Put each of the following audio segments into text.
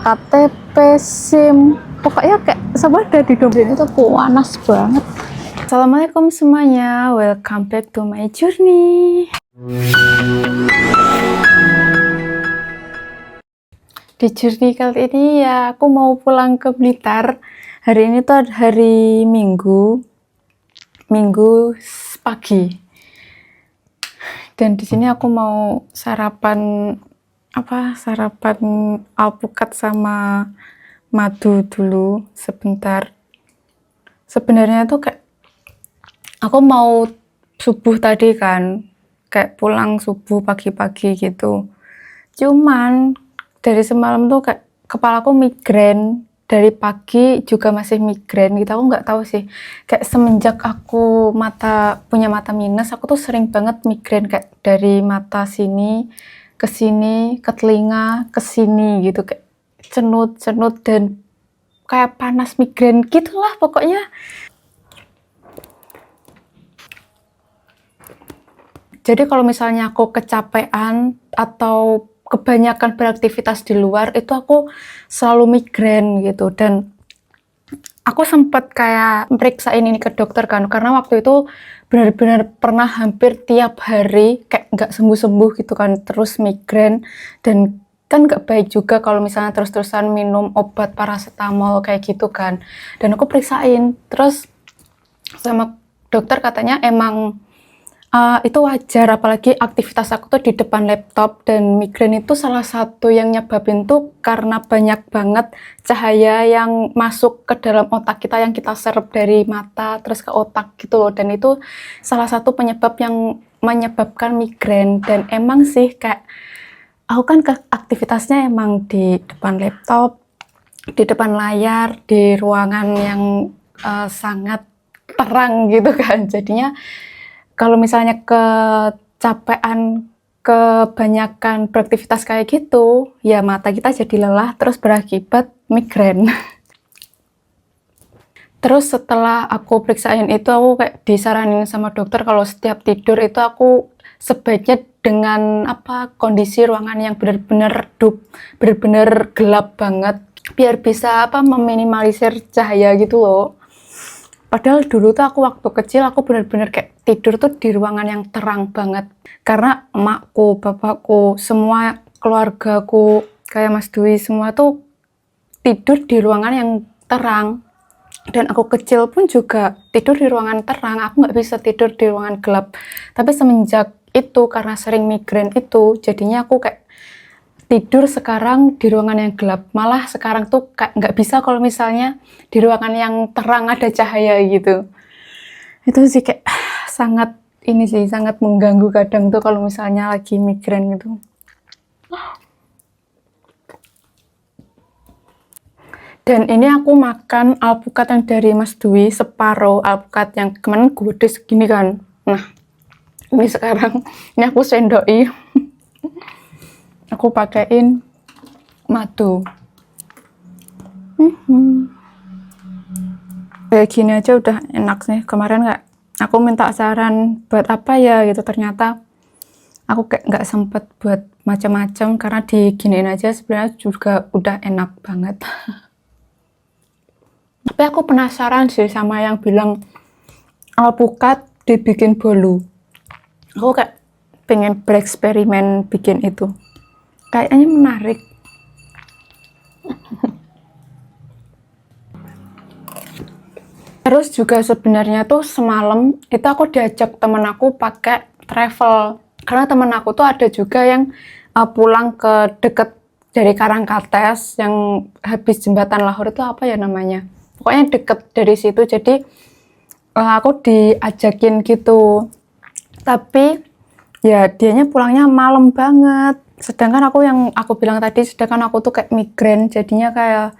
KTP, SIM, pokoknya kayak semua ada di dompet itu panas banget. Assalamualaikum semuanya, welcome back to my journey. Di journey kali ini ya aku mau pulang ke Blitar. Hari ini tuh hari Minggu pagi. Dan di sini aku mau sarapan alpukat sama madu dulu sebentar. Sebenarnya tuh kayak aku mau subuh tadi kan, kayak pulang subuh pagi-pagi gitu. Cuman dari semalam tuh kayak kepalaku migrain, dari pagi juga masih migrain gitu. Aku nggak tahu sih, kayak semenjak aku punya mata minus, aku tuh sering banget migrain, kayak dari mata sini ke sini, ke telinga, ke sini gitu, kayak cenut-cenut dan kayak panas migrain gitulah pokoknya. Jadi kalau misalnya aku kecapean atau kebanyakan beraktivitas di luar, itu aku selalu migrain gitu. Dan aku sempat kayak meriksain ini ke dokter kan, karena waktu itu benar-benar pernah hampir tiap hari kayak nggak sembuh-sembuh gitu kan, terus migrain. Dan kan nggak baik juga kalau misalnya terus-terusan minum obat paracetamol kayak gitu kan. Dan aku periksain, terus sama dokter katanya emang itu wajar, apalagi aktivitas aku tuh di depan laptop, dan migrain itu salah satu yang nyebabin tuh karena banyak banget cahaya yang masuk ke dalam otak kita, yang kita serap dari mata terus ke otak gitu loh, dan itu salah satu penyebab yang menyebabkan migrain. Dan emang sih kayak aku kan aktivitasnya emang di depan laptop, di depan layar, di ruangan yang sangat terang gitu kan, jadinya kalau misalnya kecapean, kebanyakan beraktivitas kayak gitu, ya mata kita jadi lelah, terus berakibat migrain. Terus setelah aku periksain itu, aku kayak disaranin sama dokter kalau setiap tidur itu aku sebaiknya dengan kondisi ruangan yang benar-benar redup, benar-benar gelap banget, biar bisa meminimalisir cahaya gitu loh. Padahal dulu tuh aku waktu kecil aku benar-benar kayak tidur tuh di ruangan yang terang banget. Karena emakku, bapakku, semua keluargaku, kayak Mas Dwi, semua tuh tidur di ruangan yang terang. Dan aku kecil pun juga tidur di ruangan terang, aku nggak bisa tidur di ruangan gelap. Tapi semenjak itu, karena sering migrain itu, jadinya aku kayak tidur sekarang di ruangan yang gelap. Malah sekarang tuh kayak nggak bisa kalau misalnya di ruangan yang terang ada cahaya gitu. Itu sih kayak sangat mengganggu kadang tuh kalau misalnya lagi migrain gitu. Dan ini aku makan alpukat yang dari Mas Dwi, separuh alpukat yang kemarin gede segini kan. Nah, ini sekarang ini aku sendoi. Aku pakein madu. Kayak gini aja udah enak sih. Kemarin aku minta saran buat apa ya gitu, ternyata aku kayak nggak sempet buat macam-macam, karena diginiin aja sebenarnya juga udah enak banget. Tapi aku penasaran sih sama yang bilang alpukat dibikin bolu. Aku kayak pengen bereksperimen bikin itu. Kayaknya menarik. Terus juga sebenarnya tuh semalam itu aku diajak temen aku pakai travel, karena temen aku tuh ada juga yang pulang ke deket dari Karangkates, yang habis jembatan Lahor itu apa ya namanya, pokoknya deket dari situ. Jadi aku diajakin gitu, tapi ya dianya pulangnya malam banget, sedangkan aku bilang tadi, sedangkan aku tuh kayak migrain, jadinya kayak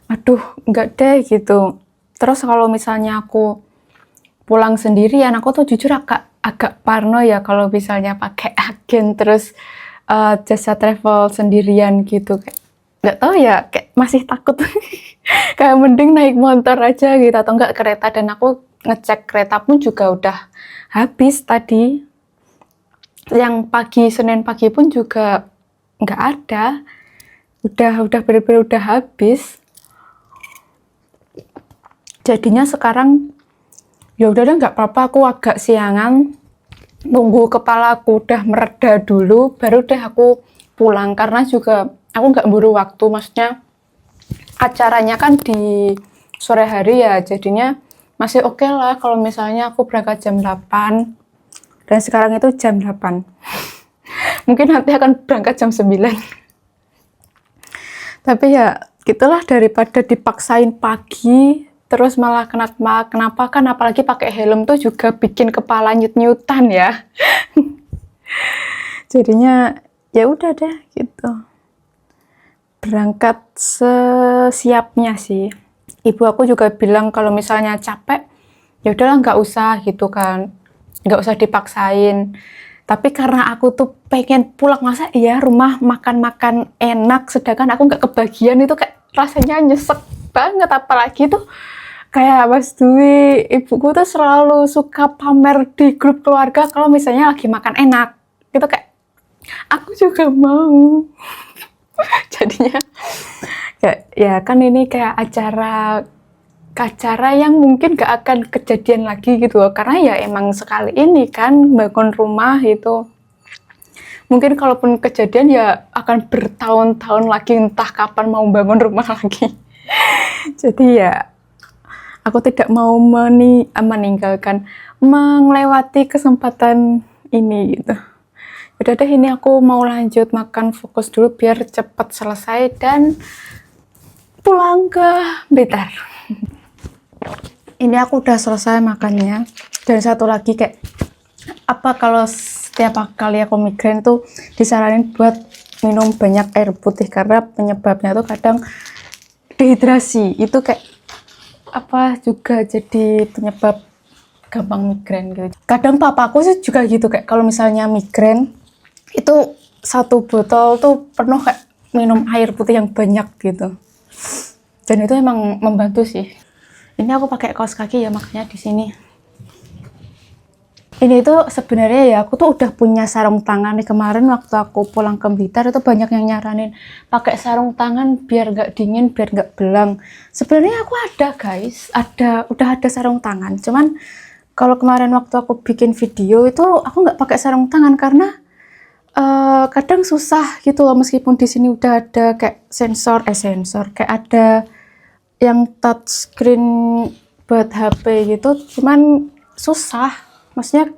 aduh enggak deh gitu. Terus kalau misalnya aku pulang sendirian, aku tuh jujur agak parno ya kalau misalnya pakai agen, terus jasa travel sendirian gitu. Kayak nggak tahu ya, kayak masih takut. Kayak mending naik motor aja gitu, atau enggak kereta. Dan aku ngecek kereta pun juga udah habis tadi. Yang Senin pagi pun juga nggak ada. udah bener-bener udah habis. Jadinya sekarang ya udah deh, nggak apa-apa, aku agak siangan nunggu kepala aku udah mereda dulu baru deh aku pulang, karena juga aku nggak buru waktu, maksudnya acaranya kan di sore hari ya, jadinya masih oke lah kalau misalnya aku berangkat jam 8 dan sekarang itu jam 8. Mungkin nanti akan berangkat jam 9. Tapi ya gitulah, daripada dipaksain pagi terus malah kenapa kan, apalagi pakai helm tuh juga bikin kepala nyut-nyutan ya. Jadinya ya udah deh gitu. Berangkat sesiapnya sih. Ibu aku juga bilang kalau misalnya capek ya udahlah nggak usah gitu kan, nggak usah dipaksain. Tapi karena aku tuh pengen pulang, masa iya rumah makan-makan enak sedangkan aku nggak kebagian, itu kayak rasanya nyesek banget. Apalagi tuh kayak Mas Dwi, ibuku tuh selalu suka pamer di grup keluarga kalau misalnya lagi makan enak. Itu kayak aku juga mau. Jadinya kayak ya kan ini kayak acara yang mungkin gak akan kejadian lagi gitu loh, karena ya emang sekali ini kan bangun rumah itu. Mungkin kalaupun kejadian ya akan bertahun-tahun lagi, entah kapan mau bangun rumah lagi. Jadi ya aku tidak mau meninggalkan, melewati kesempatan ini gitu. Udah deh, ini aku mau lanjut makan, fokus dulu biar cepat selesai dan pulang ke Blitar. Ini aku udah selesai makannya. Dan satu lagi, kayak apa kalau setiap kali aku migrain tuh disaranin buat minum banyak air putih, karena penyebabnya tuh kadang dehidrasi. Itu kayak apa juga jadi penyebab gampang migrain gitu. Kadang papaku sih juga gitu, kayak kalau misalnya migrain itu satu botol tuh penuh kayak minum air putih yang banyak gitu. Dan itu emang membantu sih. Ini aku pakai kaos kaki ya, makanya di sini. Ini tuh sebenarnya ya aku tuh udah punya sarung tangan nih. Kemarin waktu aku pulang ke Blitar itu banyak yang nyaranin pakai sarung tangan biar nggak dingin, biar nggak belang. Sebenarnya aku ada guys, udah ada sarung tangan. Cuman kalau kemarin waktu aku bikin video itu aku nggak pakai sarung tangan karena kadang susah gitu loh, meskipun di sini udah ada kayak sensor kayak ada yang touchscreen buat HP gitu, cuman susah, maksudnya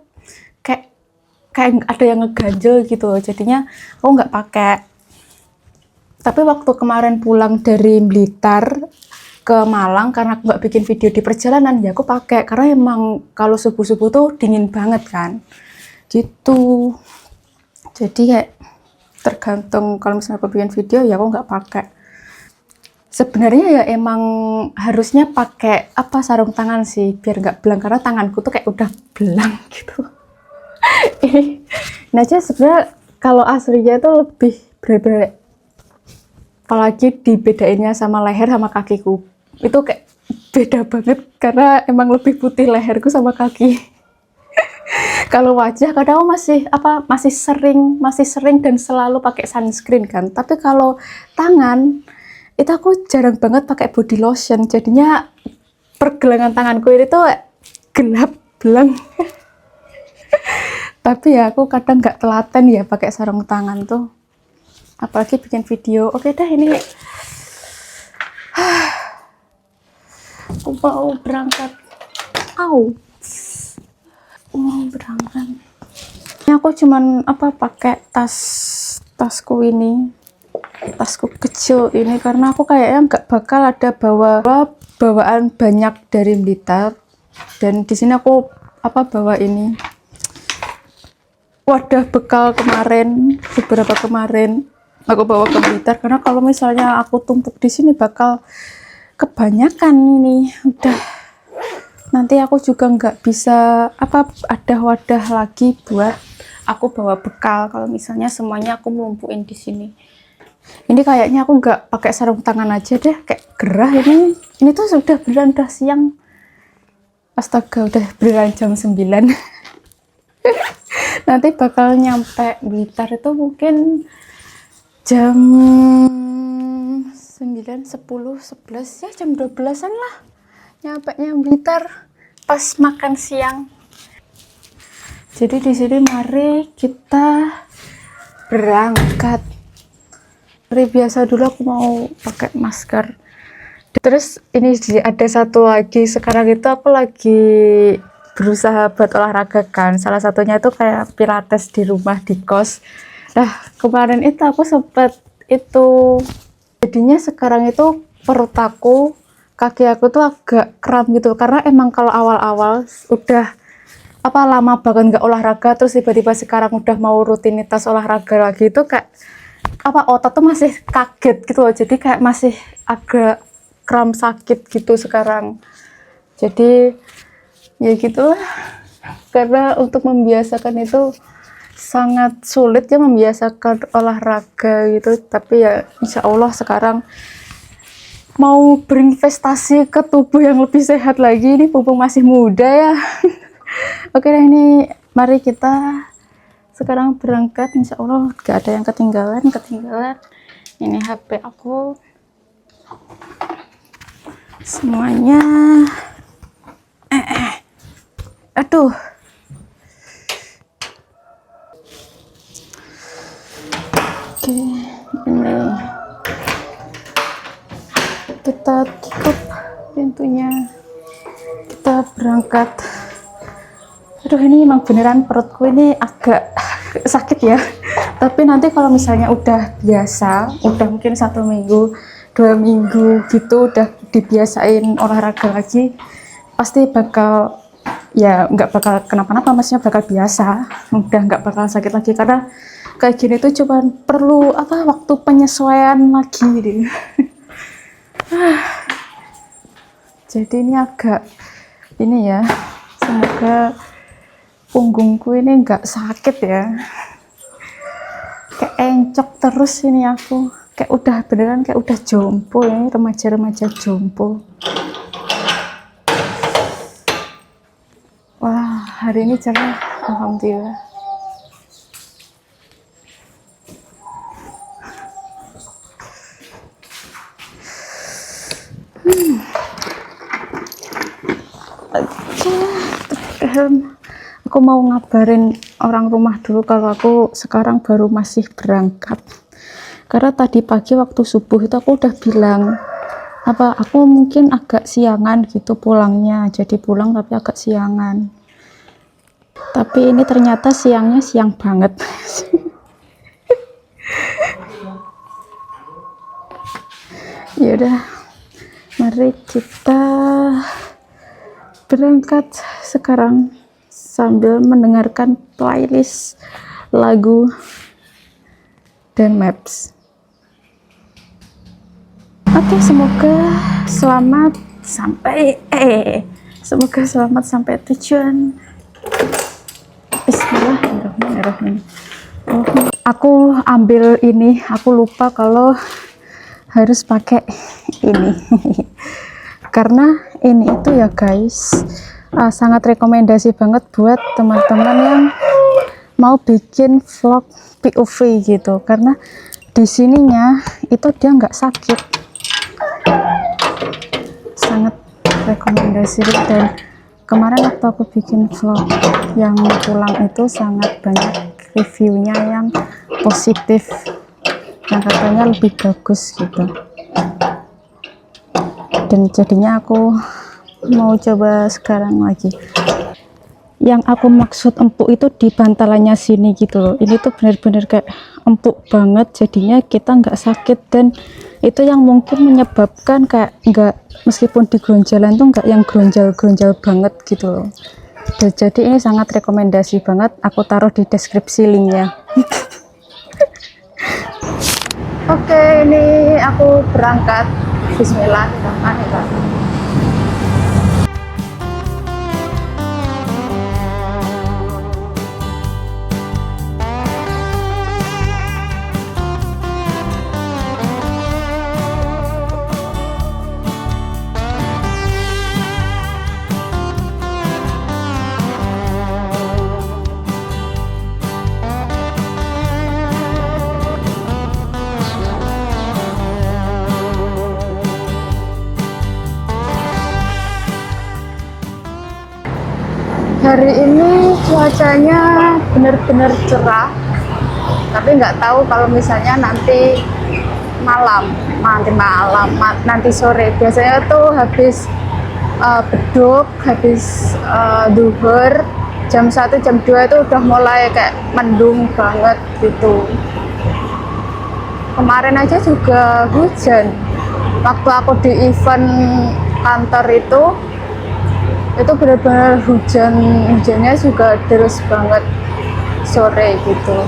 kayak ada yang ngeganjel gitu loh, jadinya aku nggak pakai. Tapi waktu kemarin pulang dari Blitar ke Malang, karena aku nggak bikin video di perjalanan, ya aku pakai, karena emang kalau subuh-subuh tuh dingin banget kan gitu. Jadi kayak tergantung, kalau misalnya aku bikin video ya aku nggak pakai. Sebenarnya ya emang harusnya pakai sarung tangan sih biar nggak belang, karena tanganku tuh kayak udah belang gitu. Ini aja sebenarnya kalau aslinya tuh lebih bener-bener, apalagi dibedainnya sama leher sama kakiku, itu kayak beda banget karena emang lebih putih leherku sama kaki. Kalau wajah kadang masih sering dan selalu pakai sunscreen kan. Tapi kalau tangan itu aku jarang banget pakai body lotion. Jadinya pergelangan tanganku ini tuh gelap belang. Tapi ya aku kadang nggak telaten ya pakai sarung tangan tuh. Apalagi bikin video. Oke deh, ini aku mau berangkat. Mau berangkat. Ini aku cuman pakai tasku kecil ini, karena aku kayaknya nggak bakal ada bawaan banyak dari Blitar. Dan di sini aku bawa ini wadah bekal beberapa kemarin aku bawa ke Blitar, karena kalau misalnya aku tumpuk di sini bakal kebanyakan ini. Nanti aku juga nggak bisa ada wadah lagi buat aku bawa bekal kalau misalnya semuanya aku melumpuin di sini. Ini kayaknya aku nggak pakai sarung tangan aja deh, kayak gerah ini. Ini tuh sudah beneran udah siang. Astaga, udah beneran jam 9. Nanti bakal nyampe Blitar itu mungkin jam 9, 10, 11, ya jam 12-an lah nyampenya Blitar pas makan siang. Jadi di sini mari kita berangkat. Seperti biasa dulu aku mau pakai masker. Terus ini ada satu lagi, sekarang itu aku lagi berusaha buat olahraga kan. Salah satunya itu kayak pilates di rumah di kos. Nah kemarin itu aku sempet itu jadinya sekarang itu perut aku, kaki aku tuh agak kram gitu karena emang kalau awal-awal udah lama banget nggak olahraga, terus tiba-tiba sekarang udah mau rutinitas olahraga lagi itu kayak otot tuh masih kaget gitu loh, jadi kayak masih agak kram sakit gitu sekarang. Jadi ya gitulah, karena untuk membiasakan itu sangat sulit ya, membiasakan olahraga gitu. Tapi ya insya Allah sekarang mau berinvestasi ke tubuh yang lebih sehat lagi, ini mumpung masih muda ya. Oke nah, ini mari kita sekarang berangkat, insya Allah gak ada yang ketinggalan. Ini HP aku semuanya. Aduh, oke, ini kita tutup pintunya, kita berangkat. Aduh, ini emang beneran perutku ini agak sakit ya, tapi nanti kalau misalnya udah biasa, udah mungkin 1 minggu 2 minggu gitu, udah dibiasain olahraga lagi, pasti bakal ya nggak bakal kenapa-napa, maksudnya bakal biasa, udah nggak bakal sakit lagi. Karena kayak gini tuh cuman perlu waktu penyesuaian lagi gitu. Jadi ini agak ini ya, semoga punggungku ini nggak sakit ya. Kayak encok terus ini aku, kayak udah beneran kayak udah jompo ya, remaja-remaja jompo. Wah, hari ini cerah, alhamdulillah. Aku mau ngabarin orang rumah dulu kalau aku sekarang baru masih berangkat. Karena tadi pagi waktu subuh itu aku udah bilang aku mungkin agak siangan gitu pulangnya, jadi pulang tapi agak siangan. Tapi ini ternyata siangnya siang banget. Yaudah, mari kita berangkat sekarang sambil mendengarkan playlist lagu dan maps. Oke, semoga selamat sampai tujuan. Bismillahirrahmanirrahim. Aku ambil ini, aku lupa kalau harus pakai ini. Karena ini itu ya guys, sangat rekomendasi banget buat teman-teman yang mau bikin vlog POV gitu, karena di sininya itu dia nggak sakit, sangat rekomendasi. Dan kemarin waktu aku bikin vlog yang pulang itu sangat banyak reviewnya yang positif, yang katanya lebih bagus gitu. Dan jadinya aku mau coba sekarang lagi. Yang aku maksud empuk itu di bantalannya sini gitu loh. Ini tuh bener-bener kayak empuk banget, jadinya kita nggak sakit. Dan itu yang mungkin menyebabkan kayak nggak, meskipun di gronjalan tuh nggak yang gronjal-gronjal banget gitu loh. Dan jadi ini sangat rekomendasi banget, aku taruh di deskripsi linknya. Oke, ini aku berangkat. Bismillahirrahmanirrahim. Hari ini cuacanya benar-benar cerah, tapi nggak tahu kalau misalnya nanti sore. Biasanya tuh habis beduk, habis duhur, jam 1, jam 2 itu udah mulai kayak mendung banget gitu. Kemarin aja juga hujan. Waktu aku di event kantor itu benar-benar hujannya juga deras banget sore gitu.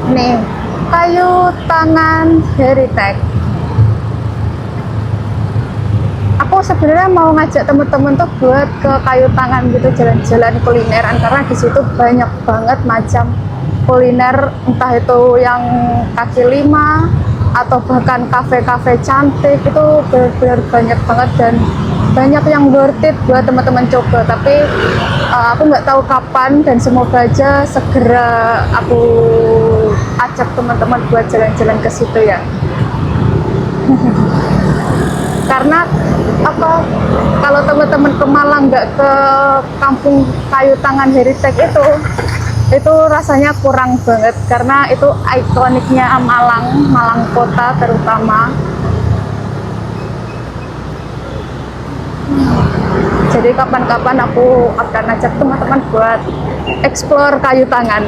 Nih, kayu tangan Heritage. Aku sebenarnya mau ngajak temen-temen tuh buat ke kayu tangan gitu, jalan-jalan kulineran, karena di situ banyak banget macam kuliner, entah itu yang kaki lima atau bahkan kafe-kafe cantik. Itu benar-benar banyak banget dan banyak yang worth it buat teman-teman coba. Tapi aku nggak tahu kapan, dan semoga aja segera aku ajak teman-teman buat jalan-jalan ke situ ya. Karena kalau teman-teman ke Malang nggak ke kampung kayu tangan Heritage itu rasanya kurang banget, karena itu ikoniknya Malang kota terutama. Jadi kapan-kapan aku akan ajak teman-teman buat explore kayu tangan.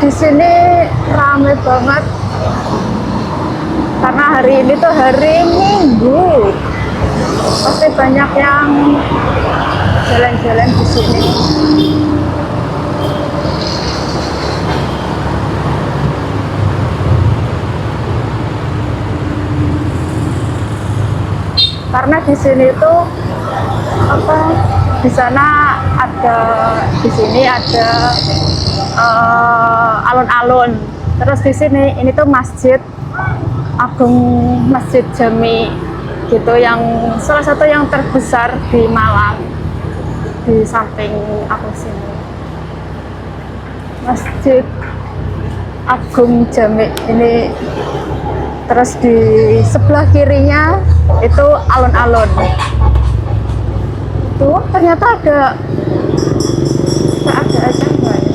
Di sini rame banget karena hari ini tuh hari Minggu. Pasti banyak yang jalan-jalan di sini. Karena di sini tuh di sini ada alun-alun. Terus di sini ini tuh Masjid Agung, Masjid Jami gitu, yang salah satu yang terbesar di Malang, di samping aku sini. Masjid Agung Jami ini. Terus di sebelah kirinya itu alun-alun. Tuh ternyata ada aja nggak ya?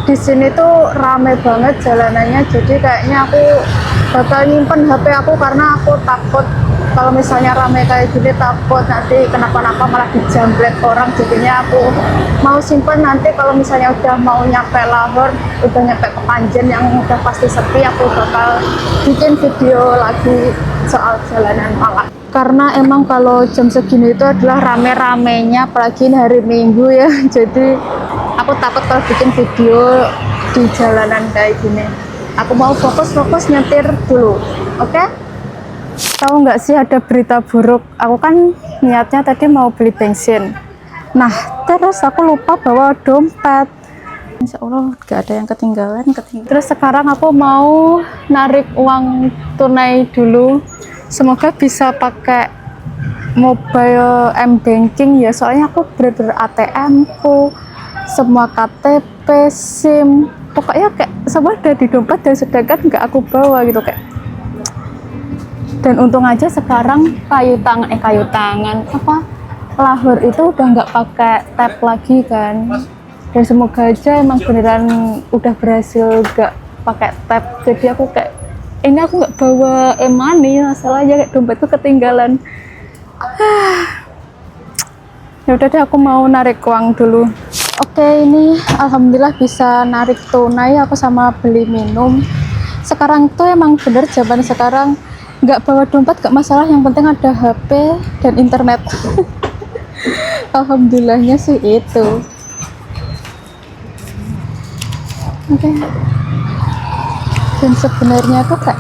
Di sini tuh rame banget jalanannya, jadi kayaknya aku bakal nyimpen HP aku karena aku takut kalau misalnya rame kayak gini takut nanti kenapa-napa malah dijambret orang, jadinya aku mau simpen nanti kalau misalnya udah mau nyampe Lahore, udah nyampe ke Panjen yang udah pasti sepi, aku bakal bikin video lagi soal jalanan Malang. Karena emang kalau jam segini itu adalah rame-ramenya, apalagi ini hari Minggu ya, jadi aku takut kalau bikin video di jalanan kayak gini. Aku mau fokus nyetir dulu, oke? Tahu nggak sih ada berita buruk? Aku kan niatnya tadi mau beli bensin. Nah, terus aku lupa bawa dompet. Insya Allah nggak ada yang ketinggalan. Terus sekarang aku mau narik uang tunai dulu. Semoga bisa pakai mobile m-banking ya, soalnya aku bener-bener ATM ku, semua KTP, SIM, pokoknya kayak semua ada di dompet dan sedangkan nggak aku bawa gitu kayak. Dan untung aja sekarang kayu tangan Lahore itu udah nggak pakai tap lagi kan, dan semoga aja emang beneran udah berhasil nggak pakai tap. Jadi aku kayak ini aku nggak bawa e-money, masalahnya kayak dompetku ketinggalan. Ya udah deh, aku mau narik uang dulu. Oke, ini alhamdulillah bisa narik tunai. Aku sama beli minum. Sekarang tuh emang bener zaman sekarang nggak bawa dompet nggak masalah, yang penting ada HP dan internet. Alhamdulillahnya sih itu. Oke. Dan sebenarnya tuh kayak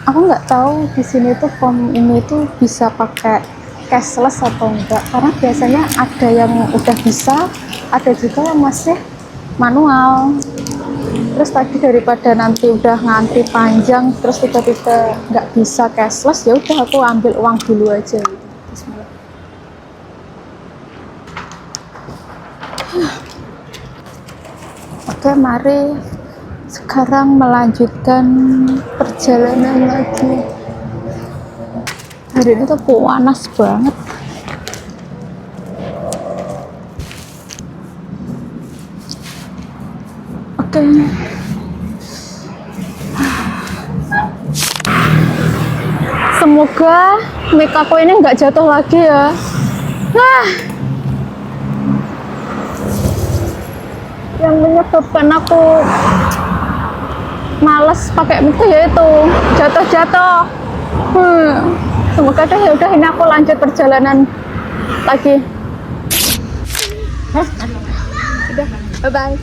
aku nggak tahu di sini tuh form ini tuh bisa pakai cashless atau enggak, karena biasanya ada yang udah bisa, ada juga yang masih manual. Terus tadi daripada nanti udah ngantri panjang terus tiba-tiba nggak bisa cashless, ya udah aku ambil uang dulu aja gitu. Bismillah. Oke, mari sekarang melanjutkan perjalanan lagi. Hari ini tuh panas banget. Oke. Semoga mic aku ini nggak jatuh lagi ya. Nah, yang menyebabkan aku males pakai mic itu yaitu jatuh-jatuh. Semoga deh, ya udah ini aku lanjut perjalanan lagi. Udah, bye bye.